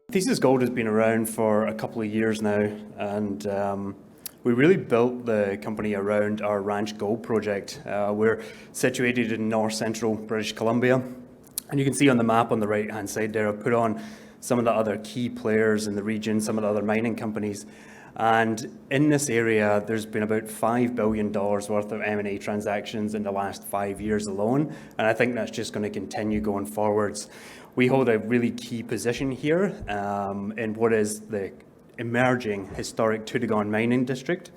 Thesis Gold has been around for a couple of years now, and we really built the company around our Ranch Gold project. We're situated in north-central British Columbia, and you can see on the map on the right-hand side there, I've put on some of the other key players in the region, some of the other mining companies. And in this area, there's been about $5 billion worth of M&A transactions in the last 5 years alone, and I think that's just going to continue going forwards. We hold a really key position here in what is the emerging historic Toodoggone mining district.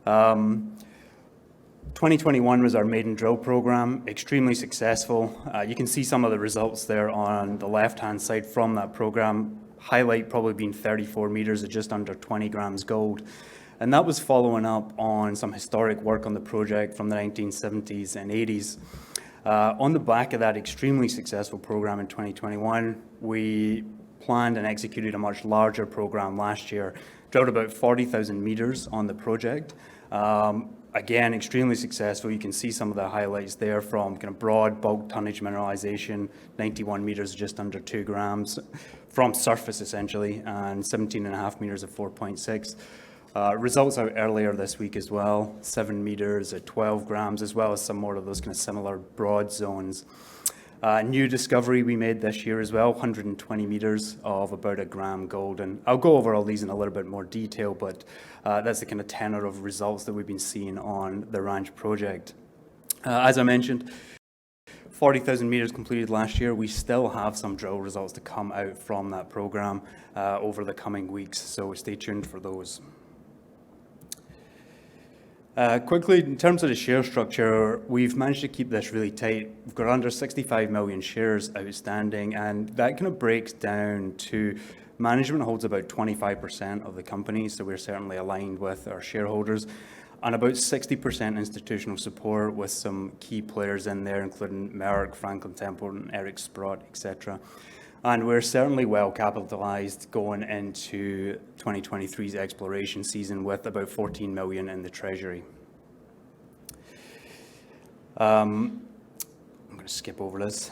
2021 was our maiden drill program, extremely successful. You can see some of the results there on the left-hand side from that program. Highlight probably being 34 meters at just under 20 grams gold. And that was following up on some historic work on the project from the 1970s and 80s. On the back of that extremely successful program in 2021, we planned and executed a much larger program last year, drilled about 40,000 meters on the project. Again, extremely successful. You can see some of the highlights there from kind of broad bulk tonnage mineralization, 91 meters, just under 2 grams from surface essentially, and 17.5 meters at 4.6. Results out earlier this week as well, 7 meters at 12 grams, as well as some more of those kind of similar broad zones. New discovery we made this year as well, 120 meters of about 1 gram gold. And I'll go over all these in a little bit more detail, but that's the kind of tenor of results that we've been seeing on the Ranch project. As I mentioned, 40,000 meters completed last year. We still have some drill results to come out from that program over the coming weeks, so stay tuned for those. Quickly, in terms of the share structure, we've managed to keep this really tight. We've got under 65 million shares outstanding, and that kind of breaks down to management holds about 25% of the company, so we're certainly aligned with our shareholders, and about 60% institutional support with some key players in there, including Merck, Franklin Templeton, Eric Sprott, etc. And we're certainly well capitalized going into 2023's exploration season with about 14 million in the treasury. I'm going to skip over this.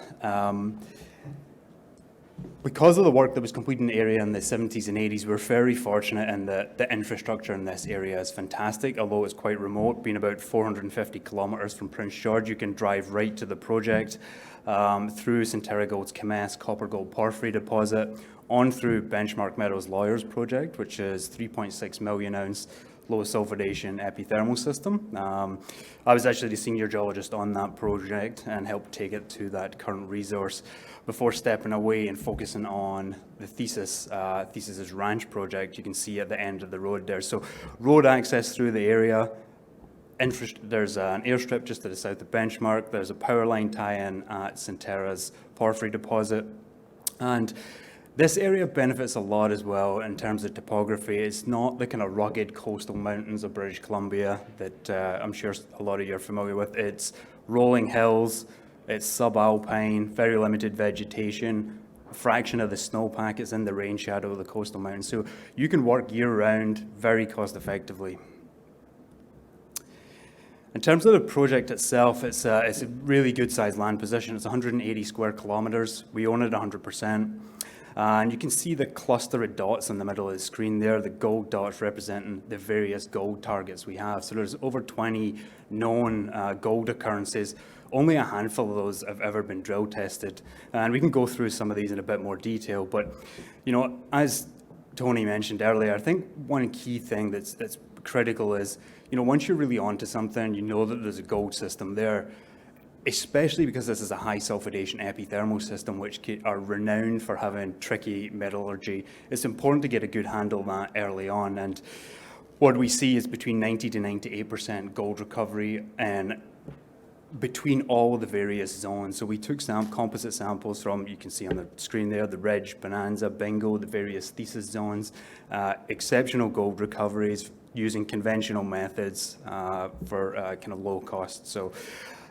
Because of the work that was completed in the area in the 70s and 80s, we're very fortunate in that the infrastructure in this area is fantastic, although it's quite remote. Being about 450 kilometres from Prince George, you can drive right to the project through Centerra Gold's Kemess copper gold porphyry deposit, on through Benchmark Metals Lawyers project, which is 3.6 million ounce low sulfidation epithermal system. I was actually the senior geologist on that project and helped take it to that current resource before stepping away and focusing on the Thesis's Ranch project. You can see at the end of the road there. So road access through the area. There's an airstrip just to the south of Benchmark. There's a power line tie-in at Centerra's porphyry deposit. And this area benefits a lot as well in terms of topography. It's not the kind of rugged coastal mountains of British Columbia that I'm sure a lot of you are familiar with. It's rolling hills, it's subalpine, very limited vegetation. A fraction of the snowpack is in the rain shadow of the coastal mountains. So you can work year-round very cost effectively. In terms of the project itself, it's a really good sized land position. It's 180 square kilometres. We own it 100%. And you can see the cluster of dots in the middle of the screen there, the gold dots representing the various gold targets we have. So there's over 20 known gold occurrences. Only a handful of those have ever been drill tested. And we can go through some of these in a bit more detail. But, you know, as Tony mentioned earlier, I think one key thing that's critical is, you know, once you're really onto something, you know that there's a gold system there, especially because this is a high sulfidation epithermal system, which are renowned for having tricky metallurgy. It's important to get a good handle on that early on. And what we see is between 90 to 98% gold recovery and between all the various zones. So we took composite samples from, you can see on the screen there, the Ridge, Bonanza, Bingo, the various Thesis zones, exceptional gold recoveries using conventional methods for kind of low cost. So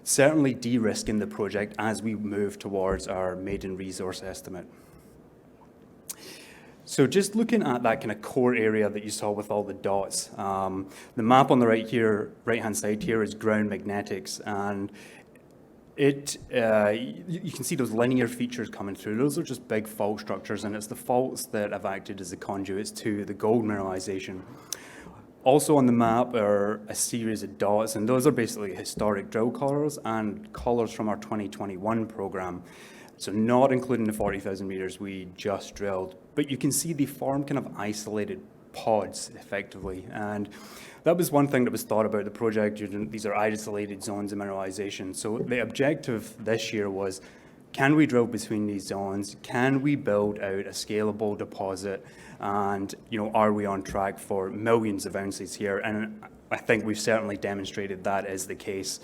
certainly de-risking the project as we move towards our maiden resource estimate. So just looking at that kind of core area that you saw with all the dots, the map on the right hand side here is ground magnetics, and You can see those linear features coming through. Those are just big fault structures, and it's the faults that have acted as the conduits to the gold mineralization. Also on the map are a series of dots, and those are basically historic drill collars and collars from our 2021 program. So not including the 40,000 meters we just drilled, but you can see they form kind of isolated pods effectively. And that was one thing that was thought about the project. These are isolated zones of mineralization. So the objective this year was, can we drill between these zones? Can we build out a scalable deposit? And are we on track for millions of ounces here? And I think we've certainly demonstrated that is the case.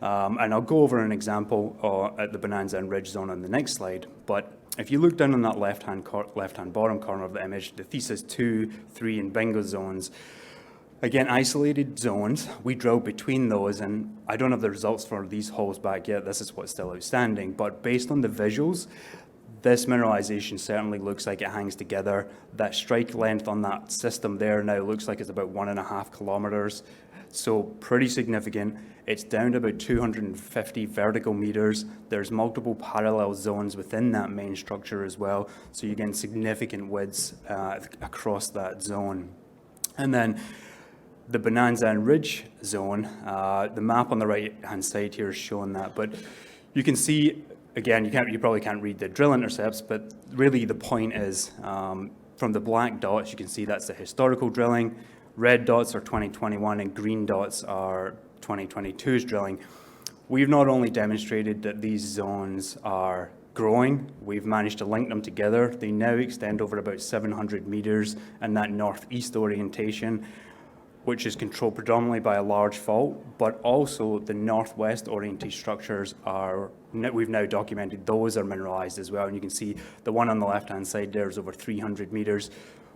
And I'll go over an example at the Bonanza Ridge zone on the next slide. But if you look down on that left-hand bottom corner of the image, the Thesis 2, 3, and Bingo zones, again, isolated zones, we drilled between those, and I don't have the results for these holes back yet. This is what's still outstanding. But based on the visuals, this mineralization certainly looks like it hangs together. That strike length on that system there now looks like it's about 1.5 kilometers. So pretty significant. It's down to about 250 vertical meters. There's multiple parallel zones within that main structure as well. So you're getting significant widths across that zone. And then the Bonanza Ridge zone, the map on the right-hand side here is showing that. But you can see, again, you probably can't read the drill intercepts, but really the point is from the black dots, you can see that's the historical drilling. Red dots are 2021 and green dots are 2022's drilling. We've not only demonstrated that these zones are growing, we've managed to link them together. They now extend over about 700 meters in that northeast orientation, which is controlled predominantly by a large fault, but also the northwest oriented structures we've now documented, those are mineralized as well. And you can see the one on the left-hand side there is over 300 meters.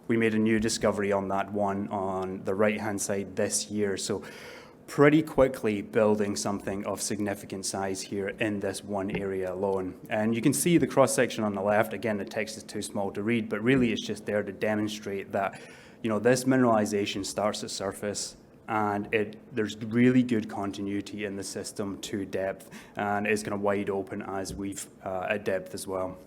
We made a new discovery on that one on the right-hand side this year. So pretty quickly building something of significant size here in this one area alone. And you can see the cross-section on the left. Again, the text is too small to read, but really it's just there to demonstrate that this mineralization starts at surface, and there's really good continuity in the system to depth, and it's kind of wide open as we've at depth as well.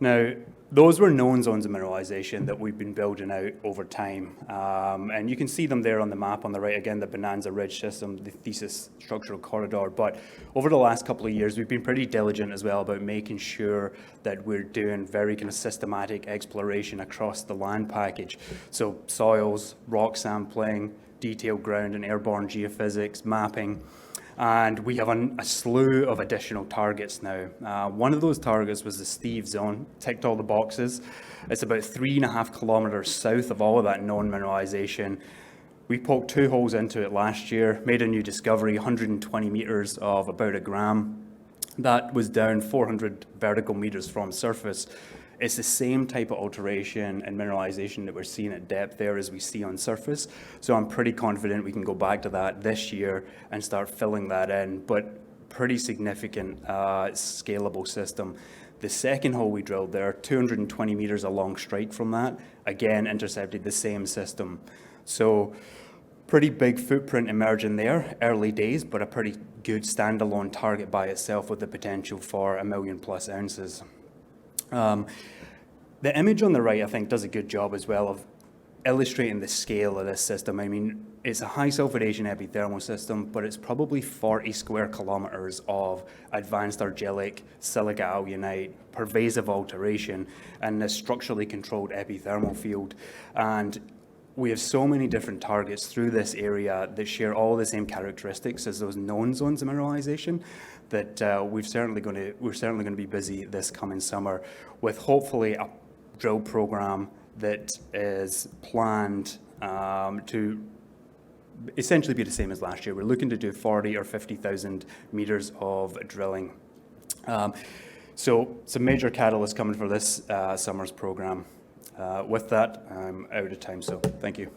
Now, those were known zones of mineralization that we've been building out over time. And you can see them there on the map on the right, again, the Bonanza Ridge system, the Thesis structural corridor. But over the last couple of years, we've been pretty diligent as well about making sure that we're doing very kind of systematic exploration across the land package. So soils, rock sampling, detailed ground and airborne geophysics, mapping. And we have a slew of additional targets now. One of those targets was the Steve zone, ticked all the boxes. It's about 3.5 kilometers south of all of that known mineralization. We poked 2 holes into it last year, made a new discovery, 120 meters of about a gram. That was down 400 vertical meters from surface. It's the same type of alteration and mineralization that we're seeing at depth there as we see on surface. So I'm pretty confident we can go back to that this year and start filling that in, but pretty significant scalable system. The second hole we drilled there, 220 meters along strike from that, again intercepted the same system. So pretty big footprint emerging there, early days, but a pretty good standalone target by itself with the potential for 1 million plus ounces. The image on the right, I think, does a good job as well of illustrating the scale of this system. I mean, it's a high sulfidation epithermal system, but it's probably 40 square kilometers of advanced argillic silica alunite, pervasive alteration, and a structurally controlled epithermal field. And we have so many different targets through this area that share all the same characteristics as those known zones of mineralization that we're certainly going to be busy this coming summer with hopefully a drill program that is planned to essentially be the same as last year. We're looking to do 40 or 50,000 meters of drilling. So some major catalysts coming for this summer's program. With that, I'm out of time, so thank you.